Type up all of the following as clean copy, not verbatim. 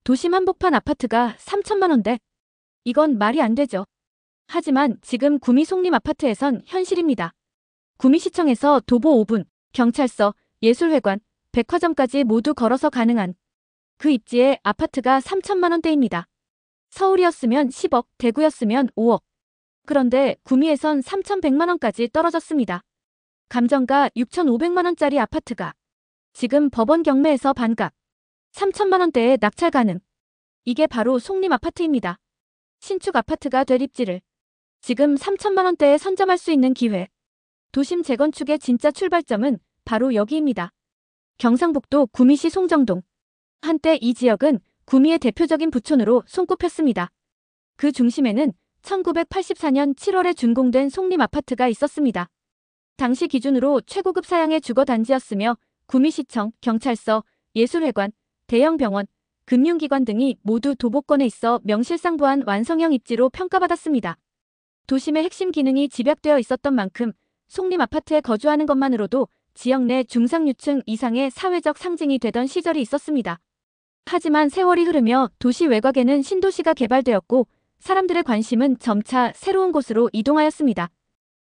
도심 한복판 아파트가 3천만 원대. 이건 말이 안 되죠. 하지만 지금 구미 송림 아파트에선 현실입니다. 구미시청에서 도보 5분, 경찰서, 예술회관, 백화점까지 모두 걸어서 가능한 그 입지에 아파트가 3천만 원대입니다. 서울이었으면 10억, 대구였으면 5억. 그런데 구미에선 3,100만 원까지 떨어졌습니다. 감정가 6,500만 원짜리 아파트가 지금 법원 경매에서 반값 3천만 원대에 낙찰 가능. 이게 바로 송림 아파트입니다. 신축 아파트가 될 입지를 지금 3천만 원대에 선점할 수 있는 기회. 도심 재건축의 진짜 출발점은 바로 여기입니다. 경상북도 구미시 송정동. 한때 이 지역은 구미의 대표적인 부촌으로 손꼽혔습니다. 그 중심에는 1984년 7월에 준공된 송림 아파트가 있었습니다. 당시 기준으로 최고급 사양의 주거단지였으며 구미시청, 경찰서, 예술회관, 대형 병원, 금융기관 등이 모두 도보권에 있어 명실상부한 완성형 입지로 평가받았습니다. 도심의 핵심 기능이 집약되어 있었던 만큼 송림 아파트에 거주하는 것만으로도 지역 내 중상류층 이상의 사회적 상징이 되던 시절이 있었습니다. 하지만 세월이 흐르며 도시 외곽에는 신도시가 개발되었고 사람들의 관심은 점차 새로운 곳으로 이동하였습니다.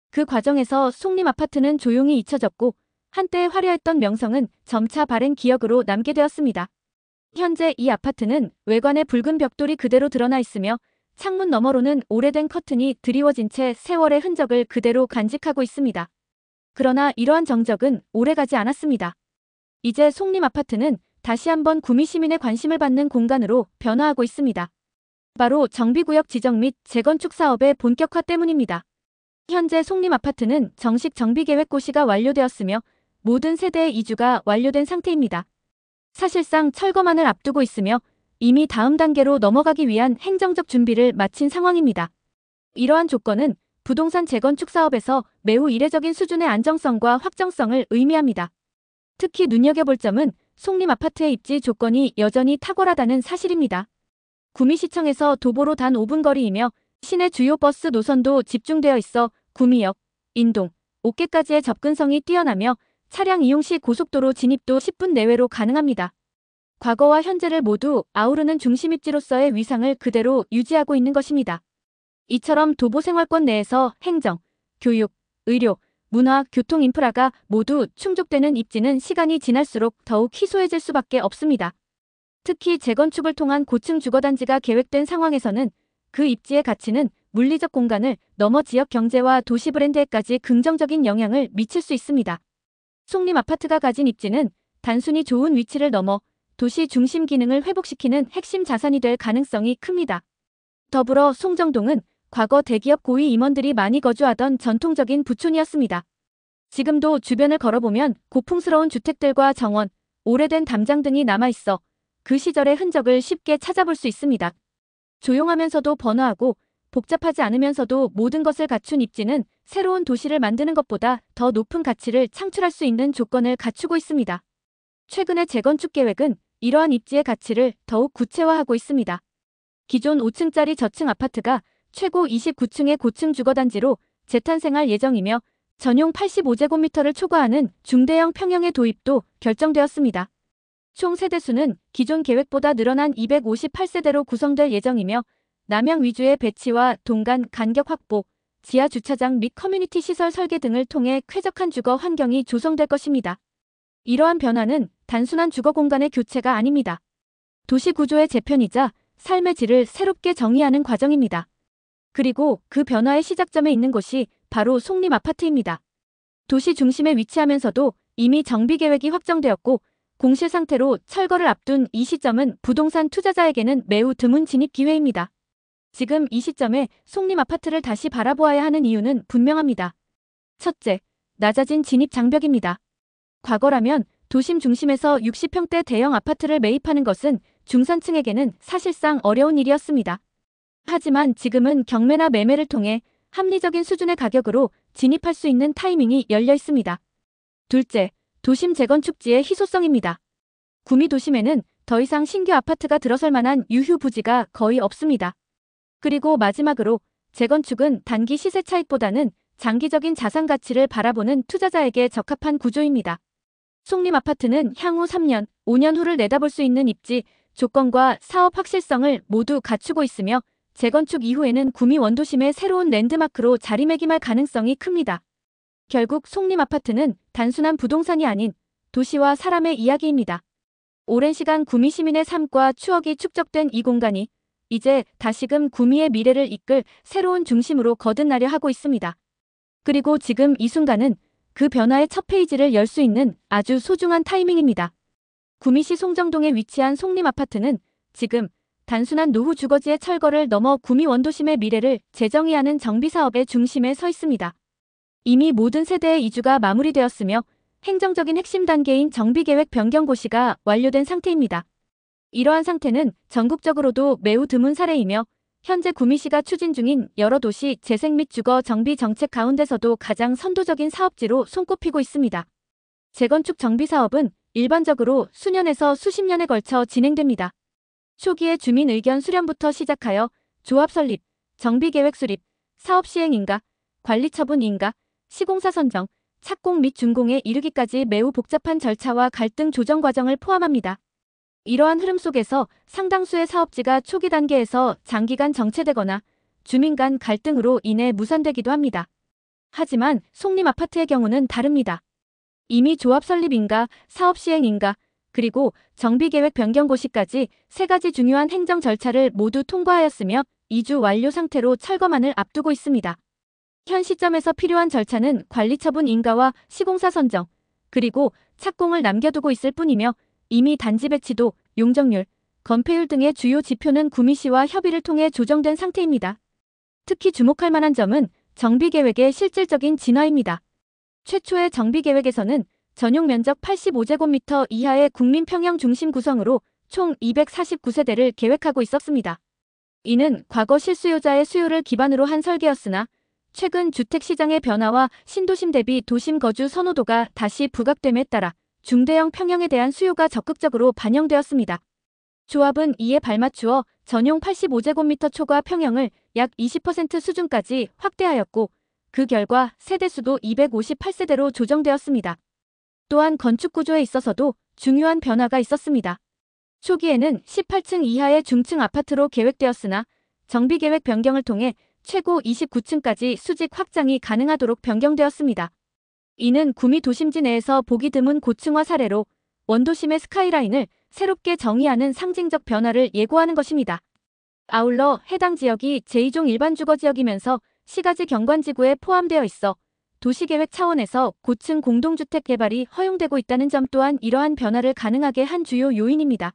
그 과정에서 송림 아파트는 조용히 잊혀졌고 한때 화려했던 명성은 점차 바랜 기억으로 남게 되었습니다. 현재 이 아파트는 외관에 붉은 벽돌이 그대로 드러나 있으며 창문 너머로는 오래된 커튼이 드리워진 채 세월의 흔적을 그대로 간직하고 있습니다. 그러나 이러한 정적은 오래가지 않았습니다. 이제 송림 아파트는 다시 한번 구미 시민의 관심을 받는 공간으로 변화하고 있습니다. 바로 정비구역 지정 및 재건축 사업의 본격화 때문입니다. 현재 송림 아파트는 정식 정비계획 고시가 완료되었으며 모든 세대의 이주가 완료된 상태입니다. 사실상 철거만을 앞두고 있으며 이미 다음 단계로 넘어가기 위한 행정적 준비를 마친 상황입니다. 이러한 조건은 부동산 재건축 사업에서 매우 이례적인 수준의 안정성과 확정성을 의미합니다. 특히 눈여겨볼 점은 송림 아파트의 입지 조건이 여전히 탁월하다는 사실입니다. 구미시청에서 도보로 단 5분 거리이며 시내 주요 버스 노선도 집중되어 있어 구미역, 인동, 옥계까지의 접근성이 뛰어나며 차량 이용 시 고속도로 진입도 10분 내외로 가능합니다. 과거와 현재를 모두 아우르는 중심 입지로서의 위상을 그대로 유지하고 있는 것입니다. 이처럼 도보 생활권 내에서 행정, 교육, 의료, 문화, 교통 인프라가 모두 충족되는 입지는 시간이 지날수록 더욱 희소해질 수밖에 없습니다. 특히 재건축을 통한 고층 주거단지가 계획된 상황에서는 그 입지의 가치는 물리적 공간을 넘어 지역 경제와 도시 브랜드에까지 긍정적인 영향을 미칠 수 있습니다. 송림 아파트가 가진 입지는 단순히 좋은 위치를 넘어 도시 중심 기능을 회복시키는 핵심 자산이 될 가능성이 큽니다. 더불어 송정동은 과거 대기업 고위 임원들이 많이 거주하던 전통적인 부촌이었습니다. 지금도 주변을 걸어보면 고풍스러운 주택들과 정원, 오래된 담장 등이 남아있어 그 시절의 흔적을 쉽게 찾아볼 수 있습니다. 조용하면서도 번화하고 복잡하지 않으면서도 모든 것을 갖춘 입지는 새로운 도시를 만드는 것보다 더 높은 가치를 창출할 수 있는 조건을 갖추고 있습니다. 최근의 재건축 계획은 이러한 입지의 가치를 더욱 구체화하고 있습니다. 기존 5층짜리 저층 아파트가 최고 29층의 고층 주거단지로 재탄생할 예정이며 전용 85제곱미터를 초과하는 중대형 평형의 도입도 결정되었습니다. 총 세대수는 기존 계획보다 늘어난 258세대로 구성될 예정이며 남향 위주의 배치와 동간 간격 확보, 지하 주차장 및 커뮤니티 시설 설계 등을 통해 쾌적한 주거 환경이 조성될 것입니다. 이러한 변화는 단순한 주거 공간의 교체가 아닙니다. 도시 구조의 재편이자 삶의 질을 새롭게 정의하는 과정입니다. 그리고 그 변화의 시작점에 있는 곳이 바로 송림 아파트입니다. 도시 중심에 위치하면서도 이미 정비 계획이 확정되었고 공실 상태로 철거를 앞둔 이 시점은 부동산 투자자에게는 매우 드문 진입 기회입니다. 지금 이 시점에 송림 아파트를 다시 바라보아야 하는 이유는 분명합니다. 첫째, 낮아진 진입 장벽입니다. 과거라면 도심 중심에서 60평대 대형 아파트를 매입하는 것은 중산층에게는 사실상 어려운 일이었습니다. 하지만 지금은 경매나 매매를 통해 합리적인 수준의 가격으로 진입할 수 있는 타이밍이 열려 있습니다. 둘째, 도심 재건축지의 희소성입니다. 구미 도심에는 더 이상 신규 아파트가 들어설 만한 유휴 부지가 거의 없습니다. 그리고 마지막으로 재건축은 단기 시세 차익보다는 장기적인 자산 가치를 바라보는 투자자에게 적합한 구조입니다. 송림 아파트는 향후 3년, 5년 후를 내다볼 수 있는 입지, 조건과 사업 확실성을 모두 갖추고 있으며 재건축 이후에는 구미 원도심의 새로운 랜드마크로 자리매김할 가능성이 큽니다. 결국 송림 아파트는 단순한 부동산이 아닌 도시와 사람의 이야기입니다. 오랜 시간 구미 시민의 삶과 추억이 축적된 이 공간이 이제 다시금 구미의 미래를 이끌 새로운 중심으로 거듭나려 하고 있습니다. 그리고 지금 이 순간은 그 변화의 첫 페이지를 열 수 있는 아주 소중한 타이밍입니다. 구미시 송정동에 위치한 송림 아파트는 지금 단순한 노후 주거지의 철거를 넘어 구미 원도심의 미래를 재정의하는 정비사업의 중심에 서 있습니다. 이미 모든 세대의 이주가 마무리되었으며 행정적인 핵심 단계인 정비계획 변경 고시가 완료된 상태입니다. 이러한 상태는 전국적으로도 매우 드문 사례이며 현재 구미시가 추진 중인 여러 도시 재생 및 주거 정비 정책 가운데서도 가장 선도적인 사업지로 손꼽히고 있습니다. 재건축 정비 사업은 일반적으로 수년에서 수십 년에 걸쳐 진행됩니다. 초기의 주민 의견 수렴부터 시작하여 조합 설립, 정비계획 수립, 사업 시행 인가, 관리 처분 인가, 시공사 선정, 착공 및 준공에 이르기까지 매우 복잡한 절차와 갈등 조정 과정을 포함합니다. 이러한 흐름 속에서 상당수의 사업지가 초기 단계에서 장기간 정체되거나 주민 간 갈등으로 인해 무산되기도 합니다. 하지만 송림 아파트의 경우는 다릅니다. 이미 조합 설립 인가, 사업 시행 인가, 그리고 정비계획 변경 고시까지 세 가지 중요한 행정 절차를 모두 통과하였으며 이주 완료 상태로 철거만을 앞두고 있습니다. 현 시점에서 필요한 절차는 관리 처분 인가와 시공사 선정, 그리고 착공을 남겨두고 있을 뿐이며 이미 단지 배치도, 용적률, 건폐율 등의 주요 지표는 구미시와 협의를 통해 조정된 상태입니다. 특히 주목할 만한 점은 정비계획의 실질적인 진화입니다. 최초의 정비계획에서는 전용 면적 85제곱미터 이하의 국민평형 중심 구성으로 총 249세대를 계획하고 있었습니다. 이는 과거 실수요자의 수요를 기반으로 한 설계였으나 최근 주택시장의 변화와 신도심 대비 도심 거주 선호도가 다시 부각됨에 따라 중대형 평형에 대한 수요가 적극적으로 반영되었습니다. 조합은 이에 발맞추어 전용 85제곱미터 초과 평형을 약 20% 수준까지 확대하였고 그 결과 세대수도 258세대로 조정되었습니다. 또한 건축 구조에 있어서도 중요한 변화가 있었습니다. 초기에는 18층 이하의 중층 아파트로 계획되었으나 정비계획 변경을 통해 최고 29층까지 수직 확장이 가능하도록 변경되었습니다. 이는 구미 도심지 내에서 보기 드문 고층화 사례로 원도심의 스카이라인을 새롭게 정의하는 상징적 변화를 예고하는 것입니다. 아울러 해당 지역이 제2종 일반주거지역이면서 시가지 경관지구에 포함되어 있어 도시계획 차원에서 고층 공동주택 개발이 허용되고 있다는 점 또한 이러한 변화를 가능하게 한 주요 요인입니다.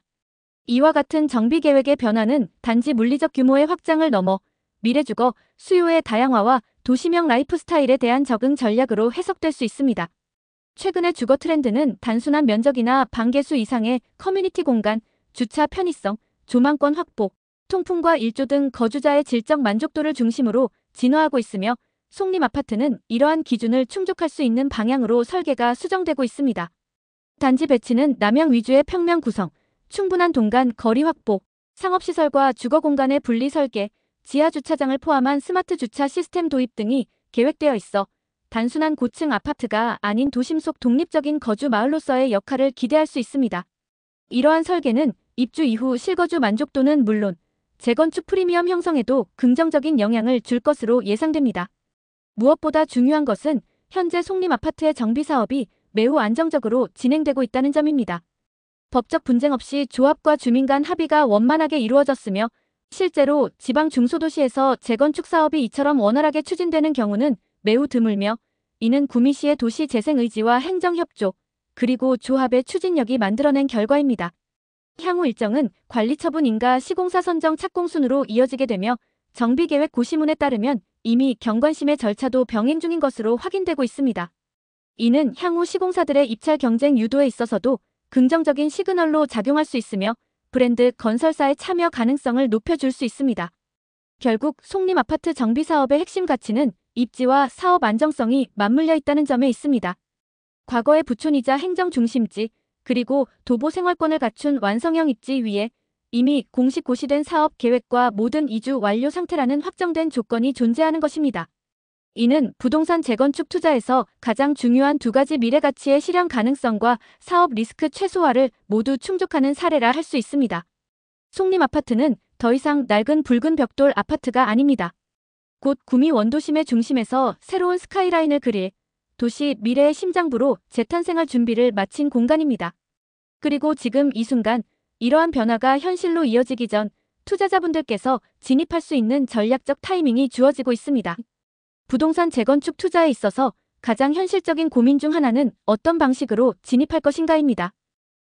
이와 같은 정비계획의 변화는 단지 물리적 규모의 확장을 넘어 미래주거, 수요의 다양화와 도시명 라이프 스타일에 대한 적응 전략으로 해석될 수 있습니다. 최근의 주거 트렌드는 단순한 면적이나 반개수 이상의 커뮤니티 공간, 주차 편의성, 조망권 확보, 통풍과 일조 등 거주자의 질적 만족도를 중심으로 진화하고 있으며 송림 아파트는 이러한 기준을 충족할 수 있는 방향으로 설계가 수정되고 있습니다. 단지 배치는 남향 위주의 평면 구성, 충분한 동간 거리 확보, 상업시설과 주거 공간의 분리 설계, 지하 주차장을 포함한 스마트 주차 시스템 도입 등이 계획되어 있어 단순한 고층 아파트가 아닌 도심 속 독립적인 거주 마을로서의 역할을 기대할 수 있습니다. 이러한 설계는 입주 이후 실거주 만족도는 물론 재건축 프리미엄 형성에도 긍정적인 영향을 줄 것으로 예상됩니다. 무엇보다 중요한 것은 현재 송림 아파트의 정비 사업이 매우 안정적으로 진행되고 있다는 점입니다. 법적 분쟁 없이 조합과 주민 간 합의가 원만하게 이루어졌으며 실제로 지방 중소도시에서 재건축 사업이 이처럼 원활하게 추진되는 경우는 매우 드물며 이는 구미시의 도시 재생 의지와 행정협조, 그리고 조합의 추진력이 만들어낸 결과입니다. 향후 일정은 관리처분 인가 시공사 선정 착공 순으로 이어지게 되며 정비계획 고시문에 따르면 이미 경관심의 절차도 병행 중인 것으로 확인되고 있습니다. 이는 향후 시공사들의 입찰 경쟁 유도에 있어서도 긍정적인 시그널로 작용할 수 있으며 브랜드 건설사의 참여 가능성을 높여줄 수 있습니다. 결국 송림 아파트 정비 사업의 핵심 가치는 입지와 사업 안정성이 맞물려 있다는 점에 있습니다. 과거의 부촌이자 행정 중심지, 그리고 도보 생활권을 갖춘 완성형 입지 위에 이미 공식 고시된 사업 계획과 모든 이주 완료 상태라는 확정된 조건이 존재하는 것입니다. 이는 부동산 재건축 투자에서 가장 중요한 두 가지 미래 가치의 실현 가능성과 사업 리스크 최소화를 모두 충족하는 사례라 할 수 있습니다. 송림 아파트는 더 이상 낡은 붉은 벽돌 아파트가 아닙니다. 곧 구미 원도심의 중심에서 새로운 스카이라인을 그릴 도시 미래의 심장부로 재탄생할 준비를 마친 공간입니다. 그리고 지금 이 순간 이러한 변화가 현실로 이어지기 전 투자자분들께서 진입할 수 있는 전략적 타이밍이 주어지고 있습니다. 부동산 재건축 투자에 있어서 가장 현실적인 고민 중 하나는 어떤 방식으로 진입할 것인가입니다.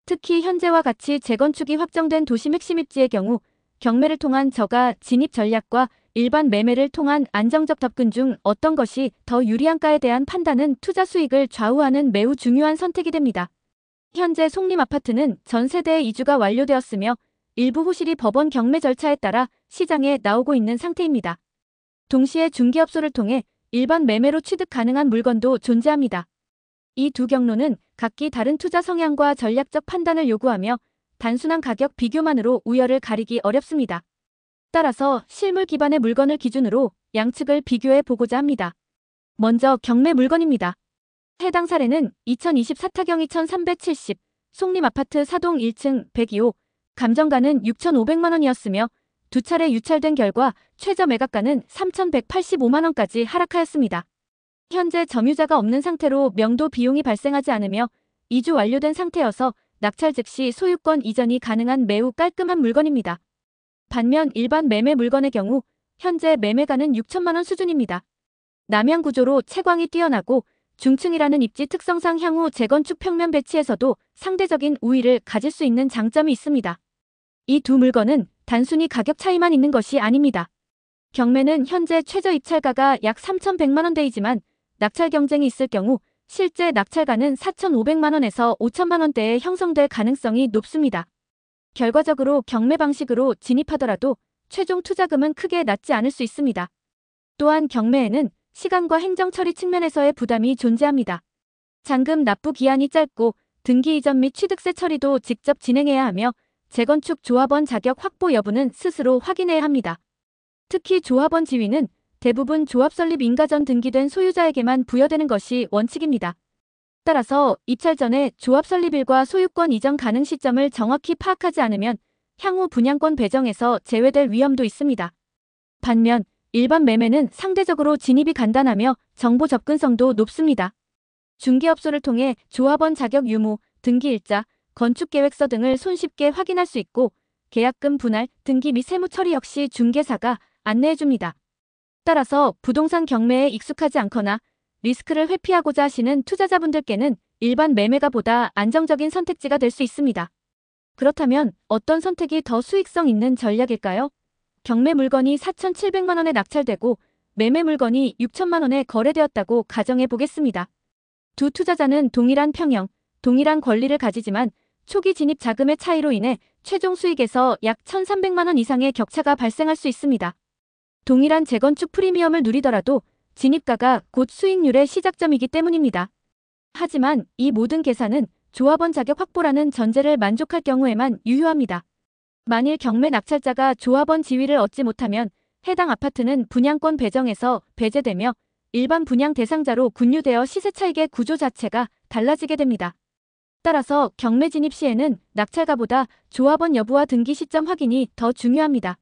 특히 현재와 같이 재건축이 확정된 도심 핵심 입지의 경우 경매를 통한 저가 진입 전략과 일반 매매를 통한 안정적 접근 중 어떤 것이 더 유리한가에 대한 판단은 투자 수익을 좌우하는 매우 중요한 선택이 됩니다. 현재 송림 아파트는 전 세대의 이주가 완료되었으며 일부 호실이 법원 경매 절차에 따라 시장에 나오고 있는 상태입니다. 동시에 중개업소를 통해 일반 매매로 취득 가능한 물건도 존재합니다. 이 두 경로는 각기 다른 투자 성향과 전략적 판단을 요구하며 단순한 가격 비교만으로 우열을 가리기 어렵습니다. 따라서 실물 기반의 물건을 기준으로 양측을 비교해 보고자 합니다. 먼저 경매 물건입니다. 해당 사례는 2024타경 2370 송림 아파트 4동 1층 102호 감정가는 6,500만 원이었으며 두 차례 유찰된 결과 최저 매각가는 3,185만 원까지 하락하였습니다. 현재 점유자가 없는 상태로 명도 비용이 발생하지 않으며 이주 완료된 상태여서 낙찰 즉시 소유권 이전이 가능한 매우 깔끔한 물건입니다. 반면 일반 매매 물건의 경우 현재 매매가는 6천만 원 수준입니다. 남향 구조로 채광이 뛰어나고 중층이라는 입지 특성상 향후 재건축 평면 배치에서도 상대적인 우위를 가질 수 있는 장점이 있습니다. 이 두 물건은 단순히 가격 차이만 있는 것이 아닙니다. 경매는 현재 최저 입찰가가 약 3,100만 원대이지만 낙찰 경쟁이 있을 경우 실제 낙찰가는 4,500만 원에서 5천만 원대에 형성될 가능성이 높습니다. 결과적으로 경매 방식으로 진입하더라도 최종 투자금은 크게 낮지 않을 수 있습니다. 또한 경매에는 시간과 행정 처리 측면에서의 부담이 존재합니다. 잔금 납부 기한이 짧고 등기 이전 및 취득세 처리도 직접 진행해야 하며 재건축 조합원 자격 확보 여부는 스스로 확인해야 합니다. 특히 조합원 지위는 대부분 조합 설립 인가 전 등기된 소유자에게만 부여되는 것이 원칙입니다. 따라서 입찰 전에 조합 설립일과 소유권 이전 가능 시점을 정확히 파악하지 않으면 향후 분양권 배정에서 제외될 위험도 있습니다. 반면 일반 매매는 상대적으로 진입이 간단하며 정보 접근성도 높습니다. 중개업소를 통해 조합원 자격 유무, 등기일자, 건축계획서 등을 손쉽게 확인할 수 있고 계약금 분할, 등기 및 세무 처리 역시 중개사가 안내해줍니다. 따라서 부동산 경매에 익숙하지 않거나 리스크를 회피하고자 하시는 투자자분들께는 일반 매매가 보다 안정적인 선택지가 될 수 있습니다. 그렇다면 어떤 선택이 더 수익성 있는 전략일까요? 경매 물건이 4,700만 원에 낙찰되고 매매 물건이 6천만 원에 거래되었다고 가정해 보겠습니다. 두 투자자는 동일한 평형, 동일한 권리를 가지지만 초기 진입 자금의 차이로 인해 최종 수익에서 약 1,300만 원 이상의 격차가 발생할 수 있습니다. 동일한 재건축 프리미엄을 누리더라도 진입가가 곧 수익률의 시작점이기 때문입니다. 하지만 이 모든 계산은 조합원 자격 확보라는 전제를 만족할 경우에만 유효합니다. 만일 경매 낙찰자가 조합원 지위를 얻지 못하면 해당 아파트는 분양권 배정에서 배제되며 일반 분양 대상자로 분류되어 시세 차익의 구조 자체가 달라지게 됩니다. 따라서 경매 진입 시에는 낙찰가보다 조합원 여부와 등기 시점 확인이 더 중요합니다.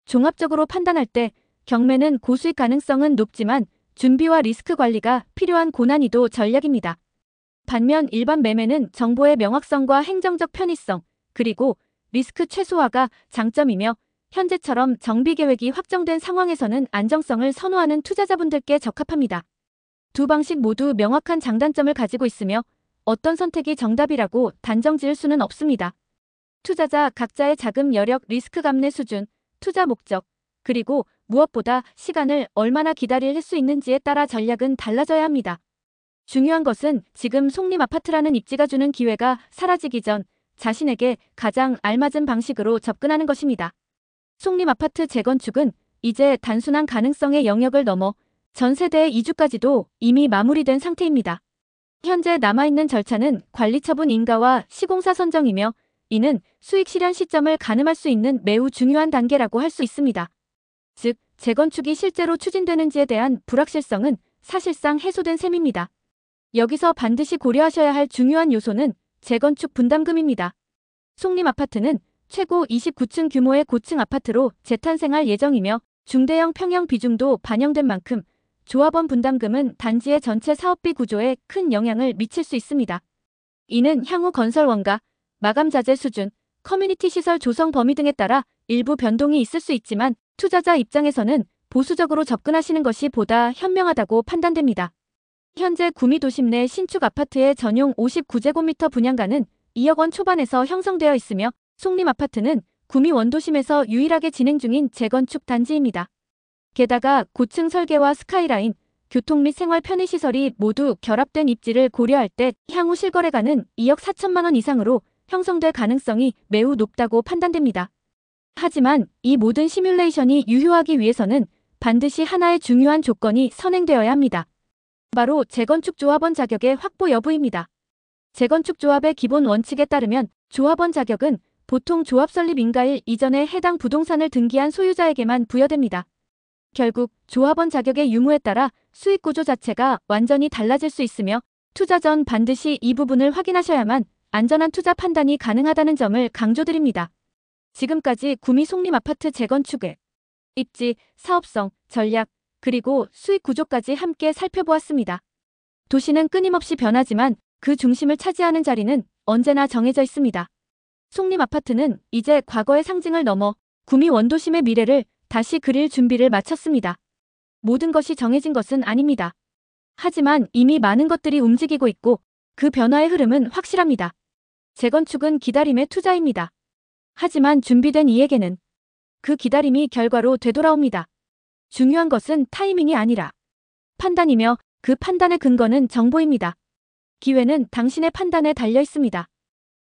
종합적으로 판단할 때 경매는 고수익 가능성은 높지만 준비와 리스크 관리가 필요한 고난이도 전략입니다. 반면 일반 매매는 정보의 명확성과 행정적 편의성, 그리고 리스크 최소화가 장점이며 현재처럼 정비 계획이 확정된 상황에서는 안정성을 선호하는 투자자분들께 적합합니다. 두 방식 모두 명확한 장단점을 가지고 있으며 어떤 선택이 정답이라고 단정 지을 수는 없습니다. 투자자 각자의 자금 여력, 리스크 감내 수준, 투자 목적, 그리고 무엇보다 시간을 얼마나 기다릴 수 있는지에 따라 전략은 달라져야 합니다. 중요한 것은 지금 송림 아파트라는 입지가 주는 기회가 사라지기 전 자신에게 가장 알맞은 방식으로 접근하는 것입니다. 송림 아파트 재건축은 이제 단순한 가능성의 영역을 넘어 전 세대의 이주까지도 이미 마무리된 상태입니다. 현재 남아있는 절차는 관리처분 인가와 시공사 선정이며 이는 수익 실현 시점을 가늠할 수 있는 매우 중요한 단계라고 할 수 있습니다. 즉, 재건축이 실제로 추진되는지에 대한 불확실성은 사실상 해소된 셈입니다. 여기서 반드시 고려하셔야 할 중요한 요소는 재건축 분담금입니다. 송림 아파트는 최고 29층 규모의 고층 아파트로 재탄생할 예정이며 중대형 평형 비중도 반영된 만큼 조합원 분담금은 단지의 전체 사업비 구조에 큰 영향을 미칠 수 있습니다. 이는 향후 건설 원가, 마감 자재 수준, 커뮤니티 시설 조성 범위 등에 따라 일부 변동이 있을 수 있지만 투자자 입장에서는 보수적으로 접근하시는 것이 보다 현명하다고 판단됩니다. 현재 구미 도심 내 신축 아파트의 전용 59제곱미터 분양가는 2억 원 초반에서 형성되어 있으며 송림 아파트는 구미 원도심에서 유일하게 진행 중인 재건축 단지입니다. 게다가 고층 설계와 스카이라인, 교통 및 생활 편의시설이 모두 결합된 입지를 고려할 때 향후 실거래가는 2억 4천만 원 이상으로 형성될 가능성이 매우 높다고 판단됩니다. 하지만 이 모든 시뮬레이션이 유효하기 위해서는 반드시 하나의 중요한 조건이 선행되어야 합니다. 바로 재건축 조합원 자격의 확보 여부입니다. 재건축 조합의 기본 원칙에 따르면 조합원 자격은 보통 조합 설립 인가일 이전에 해당 부동산을 등기한 소유자에게만 부여됩니다. 결국 조합원 자격의 유무에 따라 수익 구조 자체가 완전히 달라질 수 있으며 투자 전 반드시 이 부분을 확인하셔야만 안전한 투자 판단이 가능하다는 점을 강조드립니다. 지금까지 구미 송림 아파트 재건축의 입지, 사업성, 전략, 그리고 수익 구조까지 함께 살펴보았습니다. 도시는 끊임없이 변하지만 그 중심을 차지하는 자리는 언제나 정해져 있습니다. 송림 아파트는 이제 과거의 상징을 넘어 구미 원도심의 미래를 다시 그릴 준비를 마쳤습니다. 모든 것이 정해진 것은 아닙니다. 하지만 이미 많은 것들이 움직이고 있고 그 변화의 흐름은 확실합니다. 재건축은 기다림의 투자입니다. 하지만 준비된 이에게는 그 기다림이 결과로 되돌아옵니다. 중요한 것은 타이밍이 아니라 판단이며 그 판단의 근거는 정보입니다. 기회는 당신의 판단에 달려 있습니다.